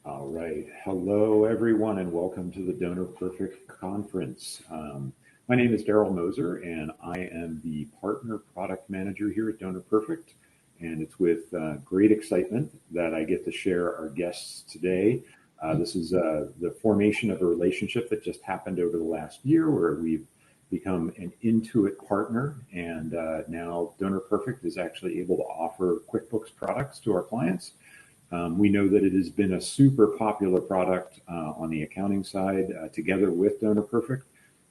All right. Hello, everyone, and welcome to the Donor Perfect Conference. My name is Daryl Moser, and I am the Partner Product Manager here at Donor Perfect. And it's with great excitement that I get to share our guests today. This is the formation of a relationship that just happened over the last year where we've become an Intuit partner. And now Donor Perfect is actually able to offer QuickBooks products to our clients. We know that it has been a super popular product on the accounting side together with Donor Perfect.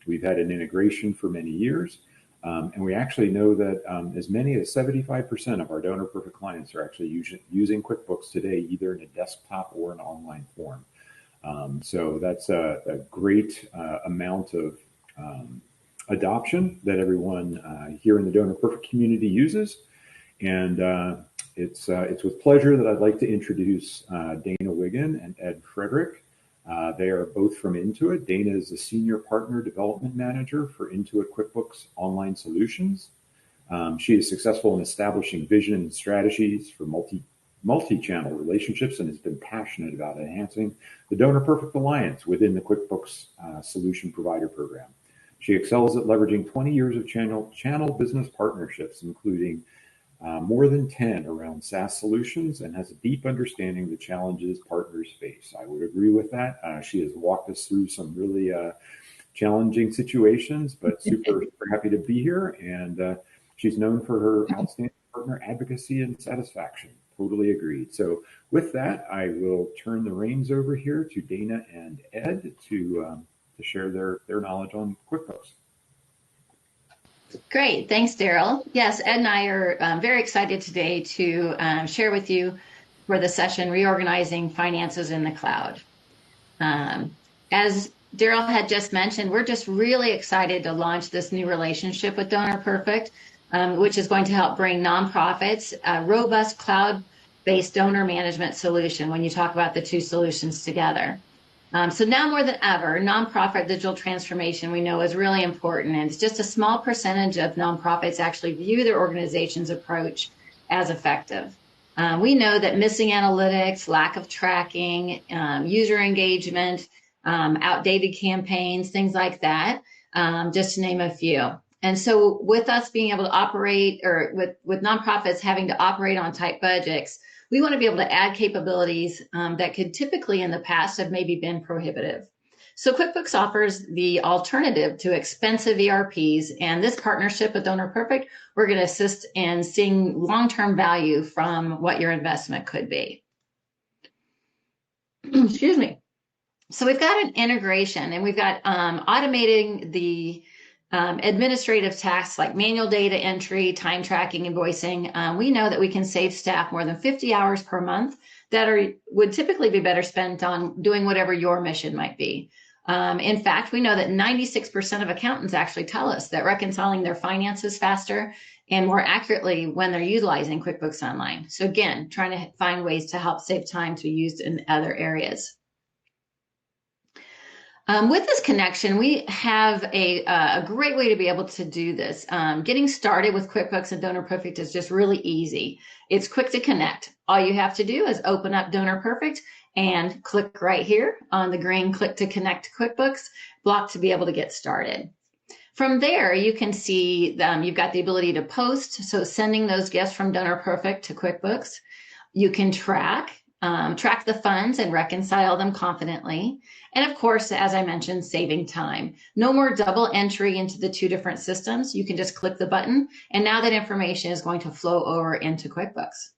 We've had an integration for many years, and we actually know that as many as 75% of our Donor Perfect clients are actually using QuickBooks today, either in a desktop or an online form. So that's a great amount of adoption that everyone here in the Donor Perfect community uses. And it's with pleasure that I'd like to introduce Dana Wiggin and Ed Frederick. They are both from Intuit. Dana is the Senior Partner Development Manager for Intuit QuickBooks Online Solutions. She is successful in establishing vision and strategies for multi-channel relationships and has been passionate about enhancing the Donor Perfect Alliance within the QuickBooks Solution Provider Program. She excels at leveraging 20 years of channel business partnerships, including more than 10 around SaaS solutions, and has a deep understanding of the challenges partners face. I would agree with that. She has walked us through some really challenging situations, but super happy to be here. And she's known for her outstanding partner advocacy and satisfaction. Totally agreed. So with that, I will turn the reins over here to Dana and Ed to share their knowledge on QuickBooks. Great. Thanks, Daryl. Yes, Ed and I are very excited today to share with you for the session, Reorganizing Finances in the Cloud. As Daryl had just mentioned, we're just really excited to launch this new relationship with Donor Perfect, which is going to help bring nonprofits a robust cloud-based donor management solution when you talk about the two solutions together. So now more than ever, nonprofit digital transformation we know is really important, and it's just a small percentage of nonprofits actually view their organization's approach as effective. We know that missing analytics, lack of tracking, user engagement, outdated campaigns, things like that, just to name a few. And so with us being able to operate, or with nonprofits having to operate on tight budgets, we want to be able to add capabilities that could typically in the past have maybe been prohibitive. So QuickBooks offers the alternative to expensive ERPs, and this partnership with Donor Perfect, we're going to assist in seeing long-term value from what your investment could be. Excuse me. So we've got an integration, and we've got automating the administrative tasks like manual data entry, time tracking, invoicing. We know that we can save staff more than 50 hours per month that would typically be better spent on doing whatever your mission might be. In fact, we know that 96% of accountants actually tell us that reconciling their finances faster and more accurately when they're utilizing QuickBooks Online. So again, trying to find ways to help save time to be used in other areas. With this connection, we have a great way to be able to do this. Getting started with QuickBooks and Donor Perfect is just really easy. It's quick to connect. All you have to do is open up Donor Perfect and click right here on the green click to connect to QuickBooks block to be able to get started. From there, you can see you've got the ability to post, so sending those gifts from Donor Perfect to QuickBooks. You can track the funds and reconcile them confidently. And of course, as I mentioned, saving time. No more double entry into the two different systems. You can just click the button, and now that information is going to flow over into QuickBooks.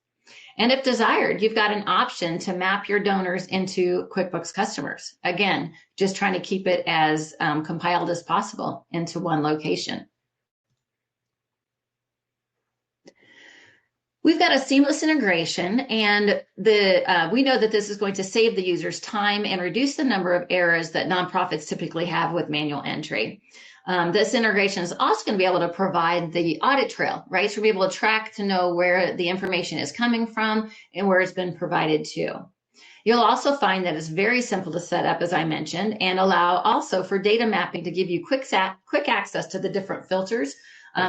And if desired, you've got an option to map your donors into QuickBooks customers. Again, just trying to keep it as compiled as possible into one location. We've got a seamless integration, and we know that this is going to save the users time and reduce the number of errors that nonprofits typically have with manual entry. This integration is also going to be able to provide the audit trail, right? So we'll be able to track to know where the information is coming from and where it's been provided to. You'll also find that it's very simple to set up, as I mentioned, and allow also for data mapping to give you quick access to the different filters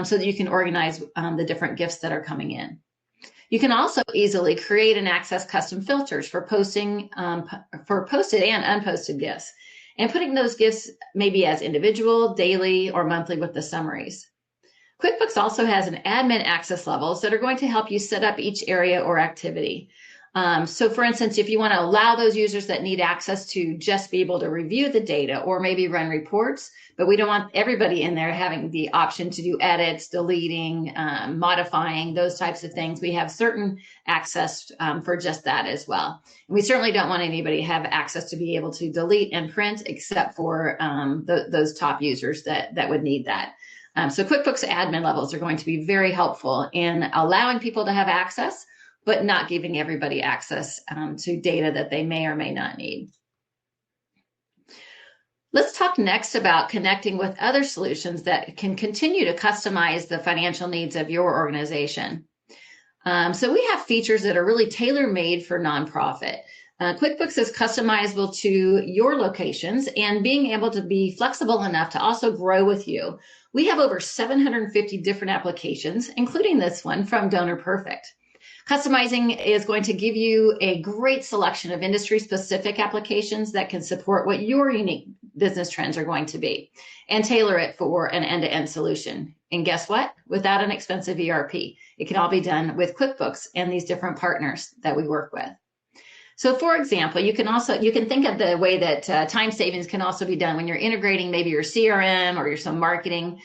so that you can organize the different gifts that are coming in. You can also easily create and access custom filters for posting, for posted and unposted gifts, and putting those gifts maybe as individual, daily, or monthly with the summaries. QuickBooks also has an admin access levels that are going to help you set up each area or activity. So for instance, if you want to allow those users that need access to just be able to review the data or maybe run reports, but we don't want everybody in there having the option to do edits, deleting, modifying, those types of things. We have certain access for just that as well. And we certainly don't want anybody to have access to be able to delete and print except for those top users that would need that. So QuickBooks admin levels are going to be very helpful in allowing people to have access, but not giving everybody access to data that they may or may not need. Let's talk next about connecting with other solutions that can continue to customize the financial needs of your organization. So we have features that are really tailor-made for nonprofit. QuickBooks is customizable to your locations and being able to be flexible enough to also grow with you. We have over 750 different applications, including this one from Donor Perfect. Customizing is going to give you a great selection of industry-specific applications that can support what your unique business trends are going to be and tailor it for an end-to-end solution. And guess what? Without an expensive ERP. It can all be done with QuickBooks and these different partners that we work with. So for example, you can think of the way that time savings can also be done when you're integrating maybe your CRM or some marketing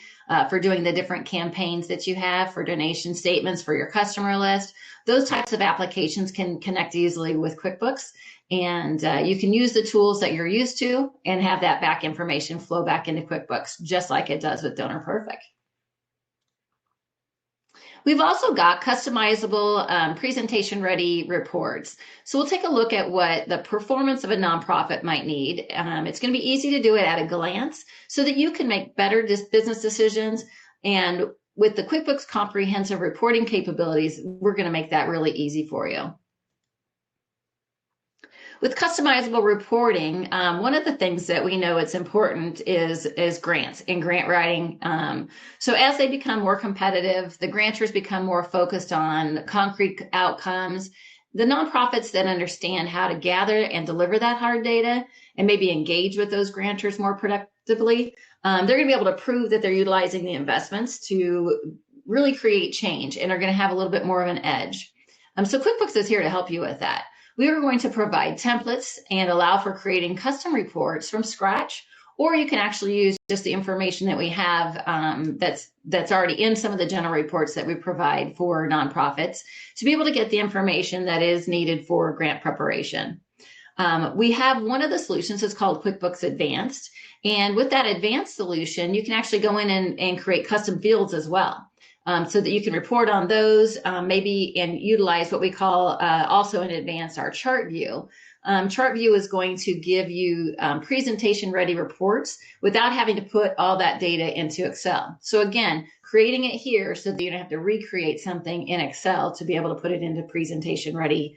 for doing the different campaigns that you have for donation statements for your customer list. Those types of applications can connect easily with QuickBooks, and you can use the tools that you're used to and have that back information flow back into QuickBooks, just like it does with Donor Perfect. We've also got customizable presentation-ready reports. So we'll take a look at what the performance of a nonprofit might need. It's going to be easy to do it at a glance so that you can make better business decisions. And with the QuickBooks comprehensive reporting capabilities, we're going to make that really easy for you. With customizable reporting, one of the things that we know it's important is grants and grant writing. So as they become more competitive, the grantors become more focused on concrete outcomes. The nonprofits that understand how to gather and deliver that hard data and maybe engage with those grantors more productively, they're going to be able to prove that they're utilizing the investments to really create change and are going to have a little bit more of an edge. So QuickBooks is here to help you with that. We are going to provide templates and allow for creating custom reports from scratch, or you can actually use just the information that we have that's already in some of the general reports that we provide for nonprofits to be able to get the information that is needed for grant preparation. We have one of the solutions is called QuickBooks Advanced, and with that advanced solution, you can actually go in and create custom fields as well. So that you can report on those, maybe and utilize what we call also in advance our chart view. Chart view is going to give you presentation ready reports without having to put all that data into Excel. So again, creating it here so that you don't have to recreate something in Excel to be able to put it into presentation ready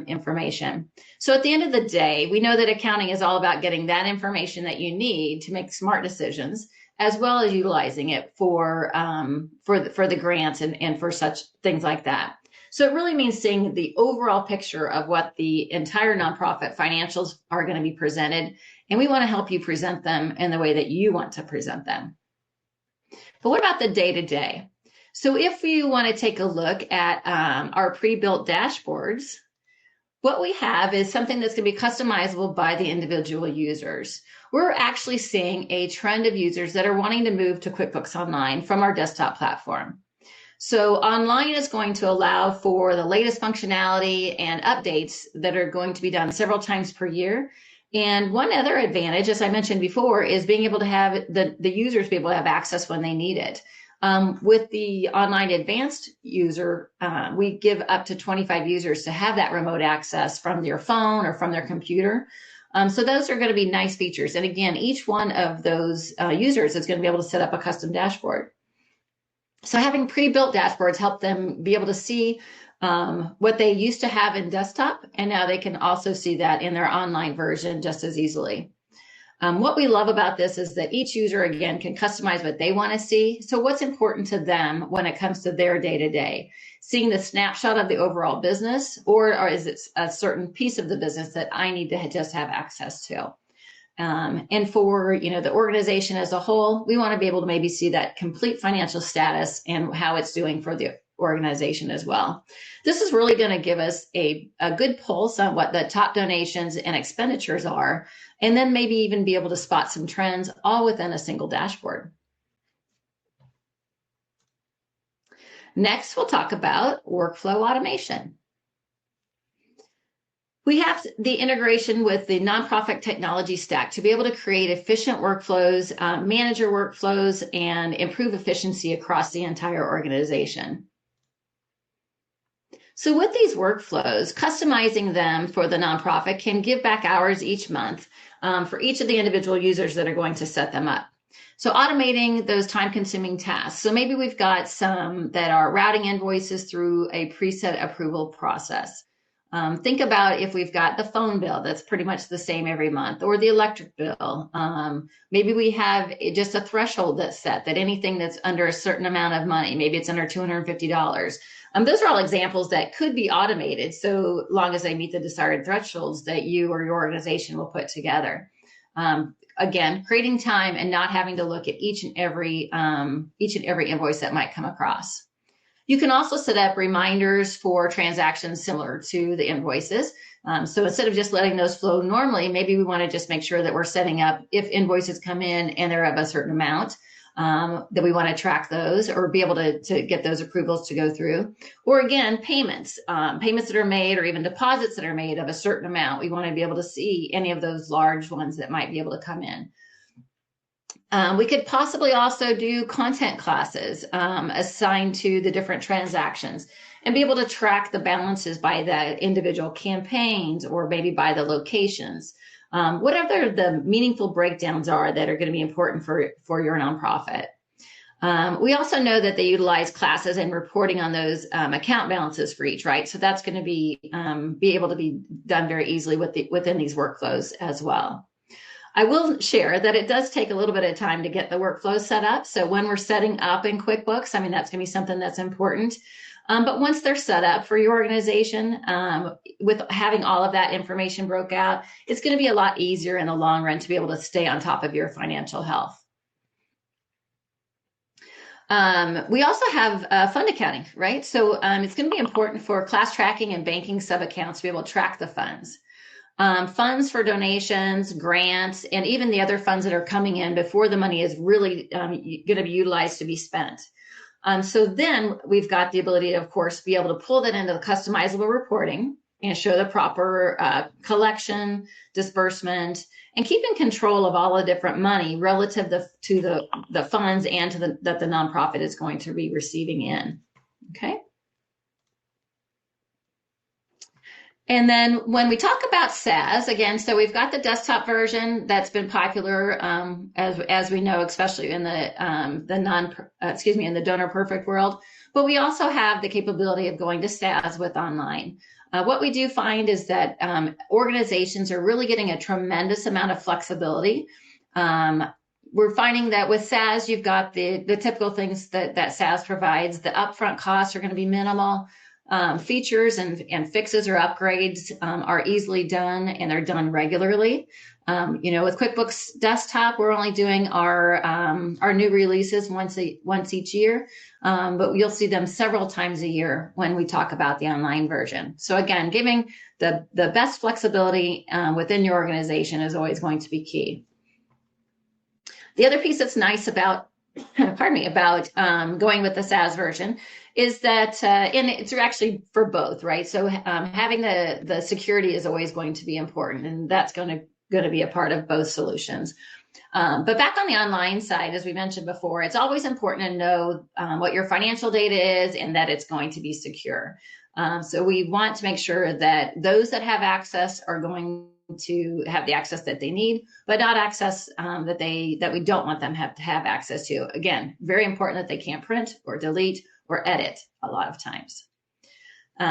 information. So at the end of the day, we know that accounting is all about getting that information that you need to make smart decisions, as well as utilizing it for the grants and for such things like that. So it really means seeing the overall picture of what the entire nonprofit financials are going to be presented, and we want to help you present them in the way that you want to present them. But what about the day-to-day? So if you want to take a look at our pre-built dashboards, what we have is something that's going to be customizable by the individual users. We're actually seeing a trend of users that are wanting to move to QuickBooks Online from our desktop platform. So online is going to allow for the latest functionality and updates that are going to be done several times per year. And one other advantage, as I mentioned before, is being able to have the users be able to have access when they need it. With the online advanced user, we give up to 25 users to have that remote access from their phone or from their computer. So those are going to be nice features. And again, each one of those users is going to be able to set up a custom dashboard. So having pre-built dashboards help them be able to see what they used to have in desktop, and now they can also see that in their online version just as easily. What we love about this is that each user, again, can customize what they want to see. So what's important to them when it comes to their day-to-day? Seeing the snapshot of the overall business, or is it a certain piece of the business that I need to just have access to? And for the organization as a whole, we want to be able to maybe see that complete financial status and how it's doing for the organization as well. This is really going to give us a good pulse on what the top donations and expenditures are, and then maybe even be able to spot some trends all within a single dashboard. Next, we'll talk about workflow automation. We have the integration with the nonprofit technology stack to be able to create efficient workflows, manage your workflows, and improve efficiency across the entire organization. So with these workflows, customizing them for the nonprofit can give back hours each month for each of the individual users that are going to set them up. So automating those time-consuming tasks. So maybe we've got some that are routing invoices through a preset approval process. Think about if we've got the phone bill that's pretty much the same every month, or the electric bill. Maybe we have just a threshold that's set, that anything that's under a certain amount of money, maybe it's under $250. Those are all examples that could be automated so long as they meet the desired thresholds that you or your organization will put together. Again, creating time and not having to look at each and every invoice that might come across. You can also set up reminders for transactions similar to the invoices. So instead of just letting those flow normally, maybe we want to just make sure that we're setting up, if invoices come in and they're of a certain amount, that we want to track those or be able to get those approvals to go through. Or again, payments that are made, or even deposits that are made of a certain amount. We want to be able to see any of those large ones that might be able to come in. We could possibly also do content classes assigned to the different transactions and be able to track the balances by the individual campaigns or maybe by the locations. Whatever the meaningful breakdowns are that are going to be important for your nonprofit. We also know that they utilize classes and reporting on those account balances for each, right? So that's going to be able to be done very easily within these workflows as well. I will share that it does take a little bit of time to get the workflow set up. So when we're setting up in QuickBooks, I mean, that's going to be something that's important. But once they're set up for your organization, with having all of that information broke out, it's going to be a lot easier in the long run to be able to stay on top of your financial health. We also have fund accounting, right? So it's going to be important for class tracking and banking sub-accounts to be able to track the funds. Funds for donations, grants, and even the other funds that are coming in before the money is really going to be utilized to be spent. So then we've got the ability to, of course, be able to pull that into the customizable reporting and show the proper collection, disbursement, and keep in control of all the different money relative to the funds and to that the nonprofit is going to be receiving in. Okay. And then when we talk about SaaS, again, so we've got the desktop version that's been popular, as we know, especially in the Donor Perfect world. But we also have the capability of going to SaaS with online. What we do find is that organizations are really getting a tremendous amount of flexibility. We're finding that with SaaS, you've got the typical things that SaaS provides. The upfront costs are going to be minimal. Features and fixes or upgrades are easily done, and they're done regularly. With QuickBooks Desktop, we're only doing our new releases once each year, but you'll see them several times a year when we talk about the online version. So again, giving the best flexibility within your organization is always going to be key. The other piece that's nice about going with the SaaS version is that, and it's actually for both, right? So having the security is always going to be important, and that's going to be a part of both solutions. But back on the online side, as we mentioned before, it's always important to know what your financial data is and that it's going to be secure. So we want to make sure that those that have access are going to have the access that they need, but not access that we don't want them to have access to. Again, very important that they can't print or delete or edit a lot of times.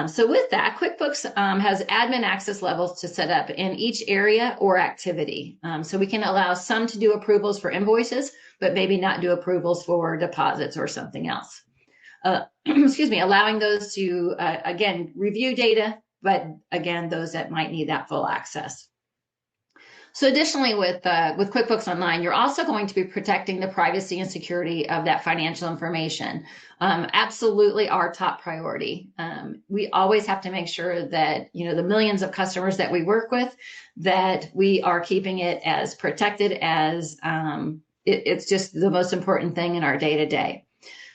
So with that, QuickBooks has admin access levels to set up in each area or activity. So we can allow some to do approvals for invoices, but maybe not do approvals for deposits or something else. Excuse me, allowing those to, again, review data, but again, those that might need that full access. So additionally, with QuickBooks Online, you're also going to be protecting the privacy and security of that financial information. Absolutely our top priority. We always have to make sure that, the millions of customers that we work with, that we are keeping it as protected as it's just the most important thing in our day-to-day.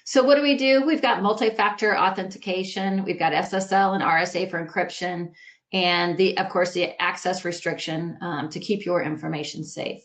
So what do? We've got multi-factor authentication. We've got SSL and RSA for encryption. And of course, the access restriction to keep your information safe.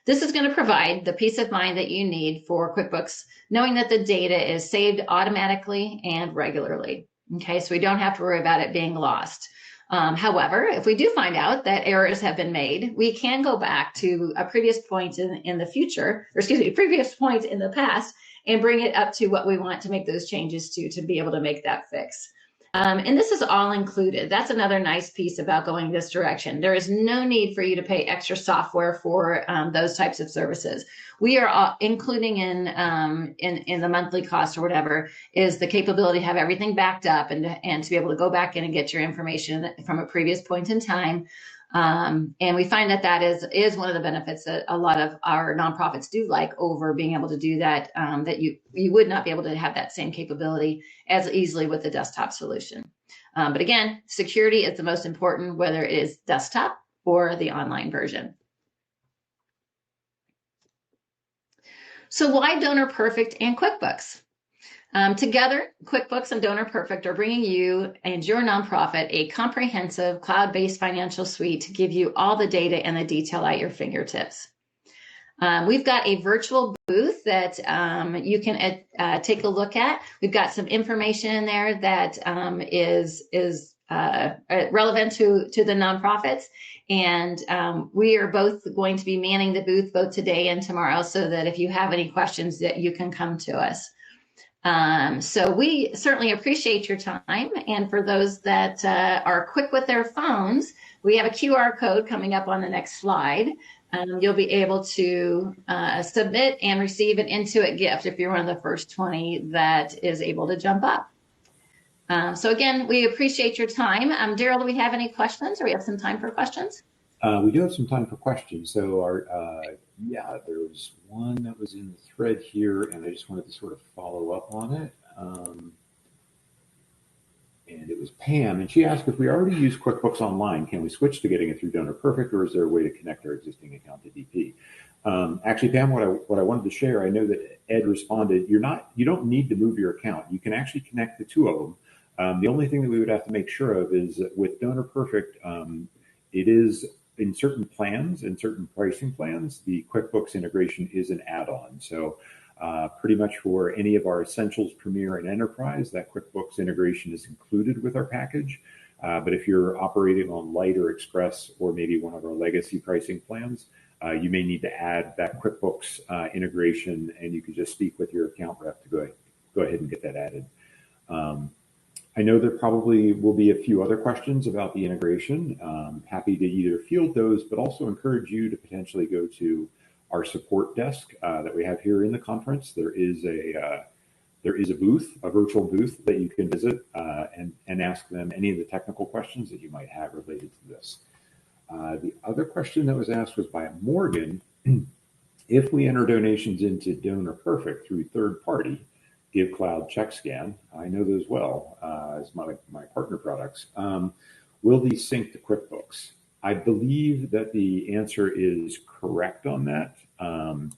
This is going to provide the peace of mind that you need for QuickBooks, knowing that the data is saved automatically and regularly. Okay, so we don't have to worry about it being lost. However, if we do find out that errors have been made, we can go back to a previous point in the future, or excuse me, previous point in the past, and bring it up to what we want to make those changes to be able to make that fix. And this is all included. That's another nice piece about going this direction. There is no need for you to pay extra software for those types of services. We are including in the monthly cost or whatever is the capability to have everything backed up and to be able to go back in and get your information from a previous point in time. And we find that is one of the benefits that a lot of our nonprofits do like over being able to do that, that you would not be able to have that same capability as easily with the desktop solution. But again, security is the most important, whether it is desktop or the online version. So why Donor Perfect and QuickBooks? Together, QuickBooks and Donor Perfect are bringing you and your nonprofit a comprehensive cloud-based financial suite to give you all the data and the detail at your fingertips. We've got a virtual booth that you can take a look at. We've got some information in there that is relevant to the nonprofits. And we are both going to be manning the booth both today and tomorrow so that if you have any questions that you can come to us. So we certainly appreciate your time. And for those that are quick with their phones, we have a QR code coming up on the next slide. You'll be able to submit and receive an Intuit gift if you're one of the first 20 that is able to jump up. So again, we appreciate your time. Daryl, do we have any questions, or we have some time for questions? We do have some time for questions. So there was one that was in the thread here, and I just wanted to sort of follow up on it. And it was Pam, and she asked if we already use QuickBooks Online, can we switch to getting it through Donor Perfect, or is there a way to connect our existing account to DP? Actually, Pam, what I wanted to share, I know that Ed responded, you don't need to move your account. You can actually connect the two of them. The only thing that we would have to make sure of is that with Donor Perfect, it is in certain plans and certain pricing plans, the QuickBooks integration is an add-on. So pretty much for any of our Essentials, Premier, and Enterprise, that QuickBooks integration is included with our package. But if you're operating on Lite or Express or maybe one of our legacy pricing plans, you may need to add that QuickBooks integration, and you can just speak with your account rep to go ahead and get that added. I know there probably will be a few other questions about the integration. Happy to either field those, but also encourage you to potentially go to our support desk that we have here in the conference. There is a booth, a virtual booth that you can visit and ask them any of the technical questions that you might have related to this. The other question that was asked was by Morgan. If we enter donations into Donor Perfect through third party, GiveCloud, CheckScan, I know those well as my partner products, will these sync to QuickBooks? I believe that the answer is correct on that. The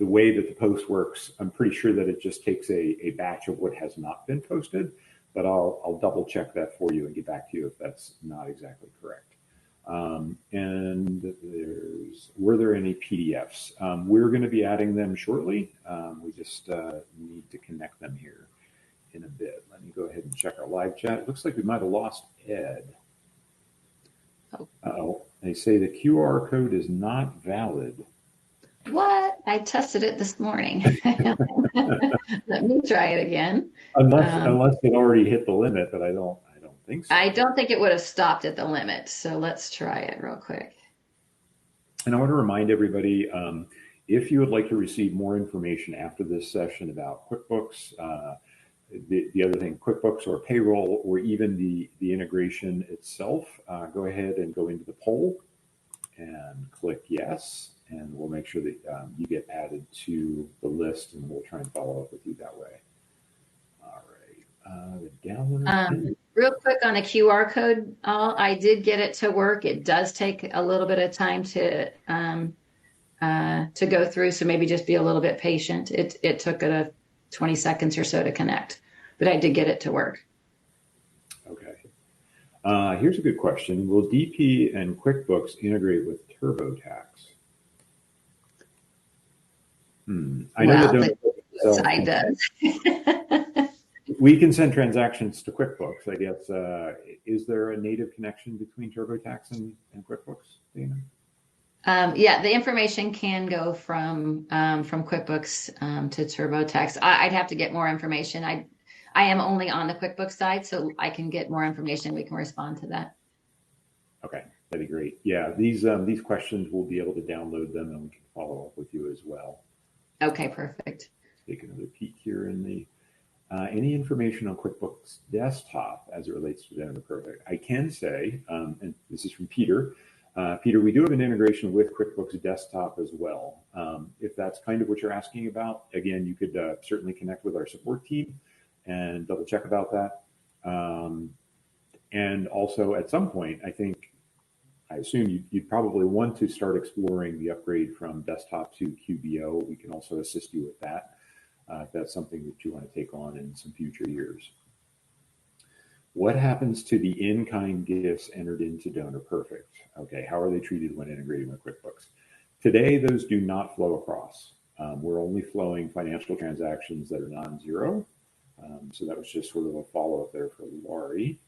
way that the post works, I'm pretty sure that it just takes a batch of what has not been posted, but I'll double check that for you and get back to you if that's not exactly correct. And were there any PDFs? We're going to be adding them shortly. We just need to connect them here in a bit. Let me go ahead and check our live chat. It looks like we might have lost Ed. Oh, they say the QR code is not valid. What? I tested it this morning. Let me try it again. Unless Um, unless it already hit the limit, but I don't think I so. don't think it would have stopped at the limit. So let's try it real quick. And I want to remind everybody, if you would like to receive more information after this session about QuickBooks, the other thing, QuickBooks or payroll, or even the integration itself, go ahead and go into the poll and click yes, and we'll make sure that you get added to the list, and we'll try and follow up with you that way. All right, the download ended. Real quick on the QR code, I did get it to work. It does take a little bit of time to go through, so maybe just be a little bit patient. It took 20 seconds or so to connect, but I did get it to work. Okay. Here's a good question. Will DP and QuickBooks integrate with TurboTax? I know that Well, the don't side does. we can send transactions to QuickBooks, I guess. Is there a native connection between TurboTax and QuickBooks, Dana? Yeah, the information can go from QuickBooks to TurboTax. I'd have to get more information. I am only on the QuickBooks side, so I can get more information. We can respond to that. Okay, that'd be great. Yeah, these questions, we'll be able to download them, and we can follow up with you as well. Okay, perfect. Take another peek here in the any information on QuickBooks Desktop as it relates to Donor Perfect. I can say, and this is from Peter. Peter, we do have an integration with QuickBooks Desktop as well. If that's kind of what you're asking about, again, you could certainly connect with our support team and double check about that. And also, at some point, I assume you'd probably want to start exploring the upgrade from desktop to QBO. We can also assist you with that if that's something that you want to take on in some future years. What happens to the in-kind gifts entered into Donor Perfect? Okay, how are they treated when integrating with QuickBooks? Today, those do not flow across. We're only flowing financial transactions that are non-zero. So that was just sort of a follow-up there for Laurie.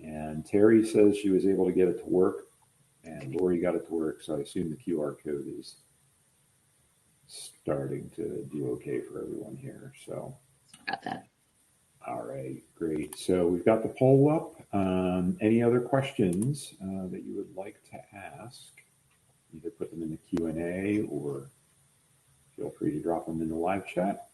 And Terry says she was able to get it to work, and Lori got it to work. So I assume the QR code is starting to do okay for everyone here. So Got that. all right, great. So we've got the poll up. Any other questions that you would like to ask? Either put them in the Q&A or feel free to drop them in the live chat.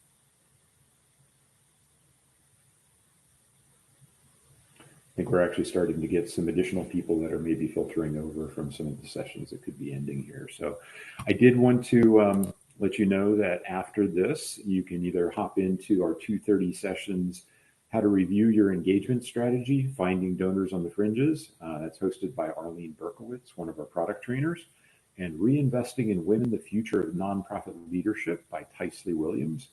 I think we're actually starting to get some additional people that are maybe filtering over from some of the sessions that could be ending here. So I did want to let you know that after this, you can either hop into our 2:30 sessions, how to review your engagement strategy, finding donors on the fringes. That's hosted by Arlene Berkowitz, one of our product trainers, and Reinvesting in Women, the Future of Nonprofit Leadership by Tysley Williams.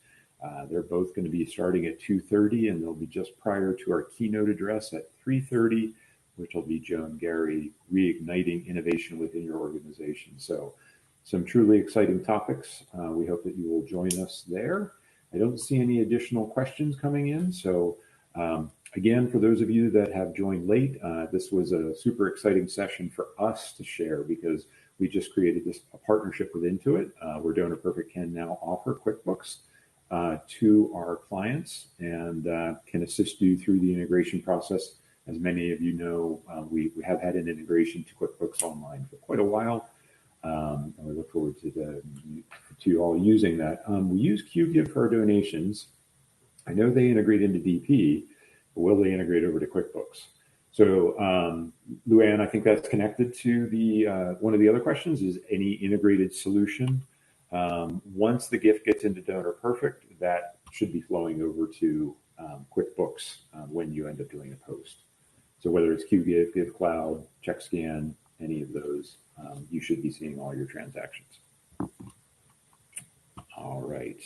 They're both going to be starting at 2:30, and they'll be just prior to our keynote address at 3:30, which will be Joan Gary, Reigniting Innovation Within Your Organization. So some truly exciting topics. We hope that you will join us there. I don't see any additional questions coming in. So again, for those of you that have joined late, this was a super exciting session for us to share because we just created a partnership with Intuit where Donor Perfect can now offer QuickBooks to our clients and can assist you through the integration process. As many of you know, we have had an integration to QuickBooks Online for quite a while, and we look forward to you all using that. We use QGive for our donations. I know they integrate into DP, but will they integrate over to QuickBooks? So, Luann, I think that's connected to the one of the other questions is any integrated solution. Once the gift gets into Donor Perfect, that should be flowing over to QuickBooks when you end up doing a post. So whether it's QGive, GiveCloud, CheckScan, any of those, you should be seeing all your transactions. All right.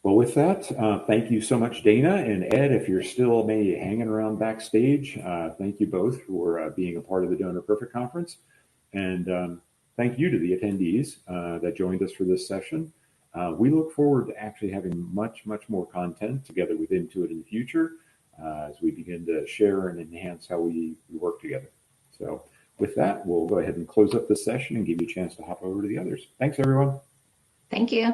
Well, with that, thank you so much, Dana and Ed. If you're still maybe hanging around backstage, thank you both for being a part of the Donor Perfect Conference. And thank you to the attendees that joined us for this session. We look forward to actually having much, much more content together with Intuit in the future as we begin to share and enhance how we work together. So with that, we'll go ahead and close up this session and give you a chance to hop over to the others. Thanks, everyone. Thank you.